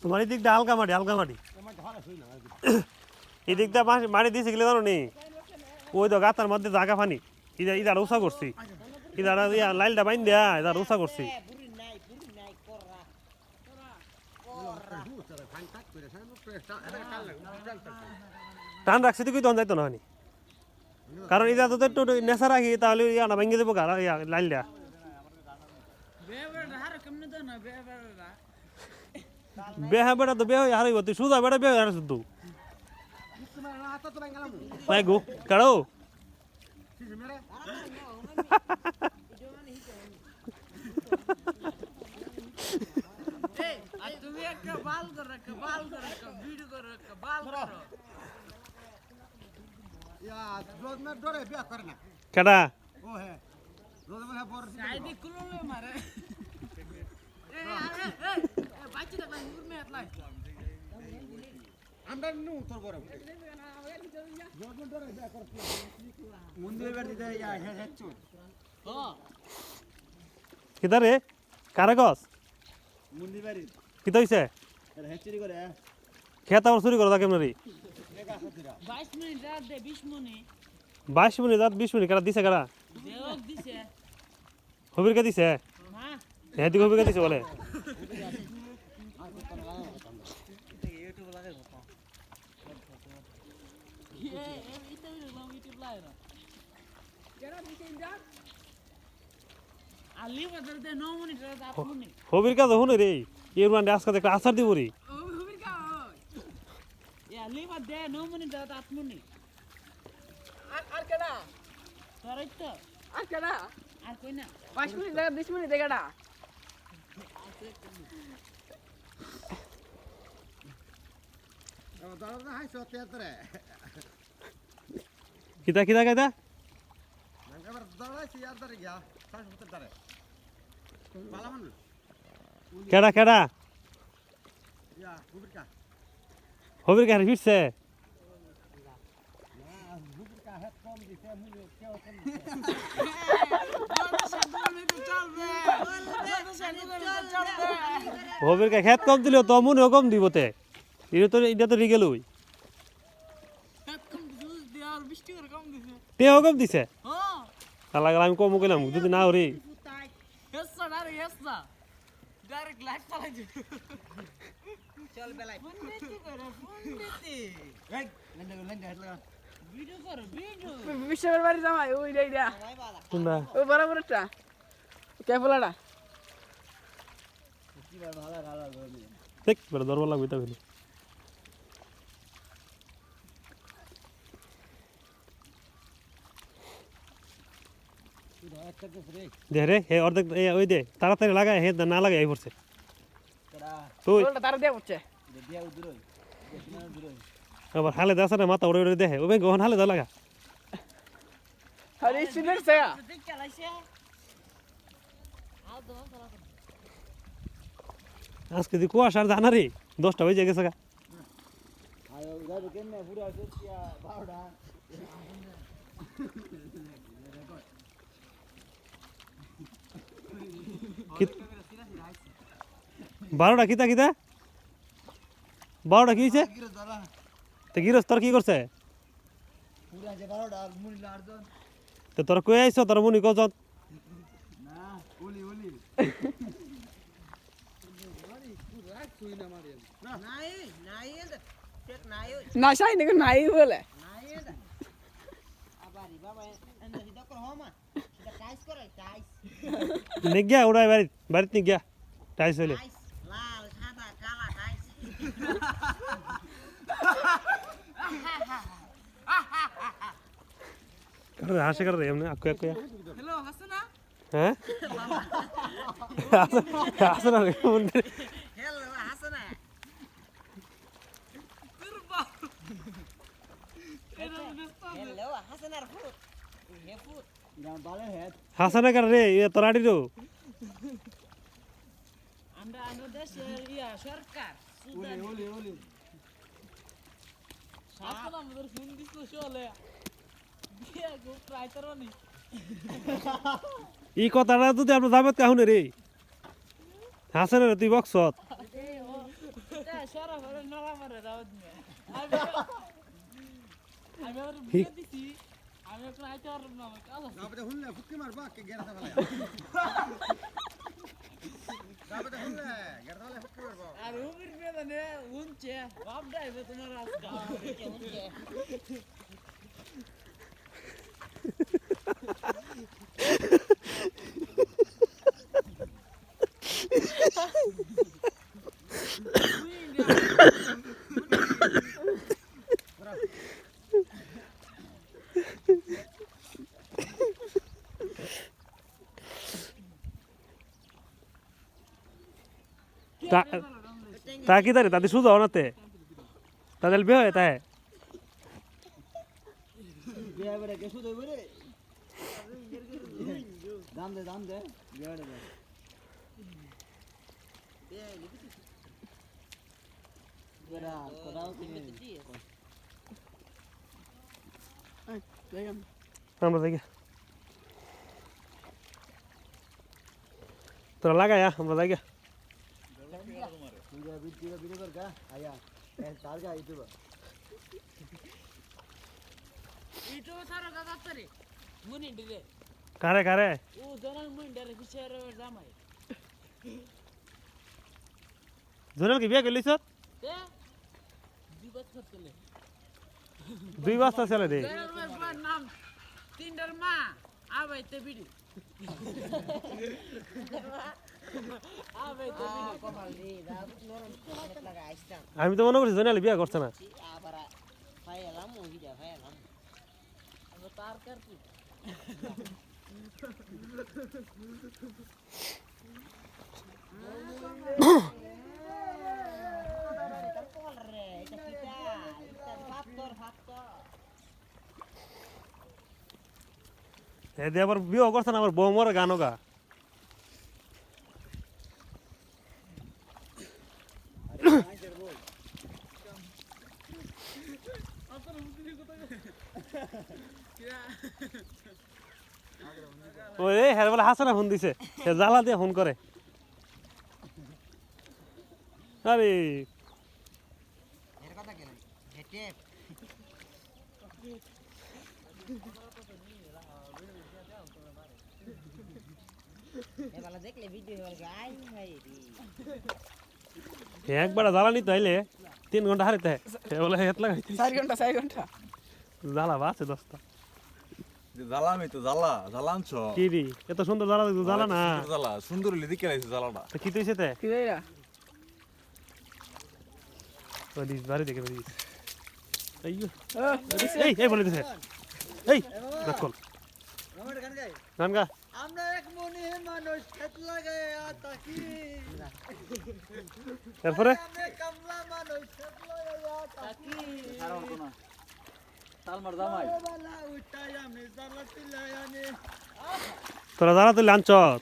তোমার এই দিকটা হালকা মাটি এই দিকটা মাটি দিয়েছে গেলে জানো নি ওই তো গাতার মধ্যে জাগা পানি ইদার উষা করছি ইদার লাইলটা বাইন দেয়া ইদার উষা করছি টান রাখছি তুই তখন যাইতো না কারণ এটা তো একটু নেশা রাখি তাহলে ইয়াটা ভেঙে দেবো লাইলটা বেহা বেড়া তো বেহ হারাইব তুই সুদা বেড়া বেহ হারা শুধু পাই গো কাড়ো কেডা কিতা রে কারে গছ কিতা হইছে খেত আবার চুরি করো তা কেমন রে 22 মিনিট রাত 20 মিনিট কারা দিছে কারা হবির কে দিছে হ্যাঁ দিকে হবির কে দিছে বলে হবির কাজ শুনে রে এর মানে আজকে একটা আচার দিব রে কিতা কিতা কিতা কেডা কেডা হবির কে ফিরছে হবির কে খেত কম দিলেও তো মনেও কম দিব তে এটা তো রিগেল ওই তেও কম দিছে তাহলে আমি কম গেলাম যদি না হরি বাড়ি জামাই ওই ওই বরাবরটা কে বলাটা দেখ বড় দরবার লাগবে তা বলি দে রে হে অর্ধেক ওই দে তাড়াতাড়ি লাগায় হে না লাগায় এই পড়ছে তুই তার দেয়া হচ্ছে আবার হালে দাস না মাথা উড়ে দেখে ওবে গহন হালে দা লাগা আরে সিনের সেয়া আজকে দি কুয়াশার জানা রে 10টা বেজে গেছে গা বারোটা কিতা কিতা 12টা কি হয়েছে তো গিরস তোর কি করছে তো তোর কই আইছ তোর মনি কজন না সাই নাকি নাই বলে নিগিয়া উড়াই বাড়িতে নিগিয়া টাইস হইলে লাল সাদা কালা টাইস হাসে করে এমনি আকু আকু হ্যালো হাসনা হ্যাঁ হাসনা হ্যালো হাসানা হ্যালো হাসানার ফুট হে ফুট হাসানা কার রে তোরাডি রো আমরা দেশের সরকার সুদান হাসনা আমাদের ফোন দিছিল চলে দিয়া গো ট্রাই করনি এই কথাটা যদি আমরা দাবাত কাহুনে রে হাসানা রে তুই বকছত এটা সারা ভরে নড়া মারে দাওয়াত নিয়ে আমি আর বুঝে দিছি আমি এখন আইতে পারব না আমার কাজ আছে গাবতে হুনলে ফুকি মারবা কে গেরতে ফেলে গাবতে হুনলে গেরতে ফেলে ফুকি মারবা আর উমির বেদনে উনছে বাপ ডাইবে তোমার আজকা তা কি তারে তাদের সুদ হনাতে তাদের বিয়ে হয় তাই বিয়া বেড়ে কে শুধু বলে দাম দে বিয়া দে বেড়া কোদাও তুমি আমরা দেখি তোরা লাগায়া আমরা দেখি ভিডিও কর গা আয়া তার গা ইউটিউব ইটো সারা দাদা তরে মুনি দিলে কারে কারে ও জনাল মুনি ডারে পিছারে জামাই জোনাল কি বিয়ে করলিস তে দিবত করতলে 2 বছর ছেলে রে জনাল নাম তিনটার মা আবাইতে বিড়ি আবাইতে বিড়ি কপাল রে দাও নরম অনেক লাগা আইসতাম আমি তো মনে করছি জোনাল বিয়ে করছে না আবার ফাইলাম ওইটা ফাইলাম আমরা তার কার কি কপাল রে এটা কিটা এটা ফাত্তর এ দিয়ে আবার বিয়ে করছে না আবার বউ মরে গানও গা ওই হ্যাঁ বলে হাসানা ফোন দিছে সে জ্বালা দিয়ে ফোন করে আরে এর কথা কেন হেটে এবারে দেখলে ভিডিও হল আই ভাই রে একবার জ্বালা নিতে হইলে 3 ঘন্টা হারিতে হয় বলে হেত লাগাইতে 4 ঘন্টা জ্বালা বাসে দস্তা জ্বালামি তো জ্বালা আনছো কি রে এত সুন্দর জ্বালা দেখছো জ্বালা না জ্বালা সুন্দর লিখে রাখছে জ্বালাটা তো কি তুইছে তে কি দেইরা বলিস বাড়ি দেখে বলিস আইয়ো এই বলে দিছে এই রাখল আমার গান গাই গান গা আমরা এক মনে মানুষ খেত লাগায়া তাকি তারপরে আমরা কামলা মানুষ খেত লাগায়া তাকি তালমার জামাই বালা উঠাই আমি জ্বালা তিলায়ানে তোরা জ্বালা তুই লাঞ্চত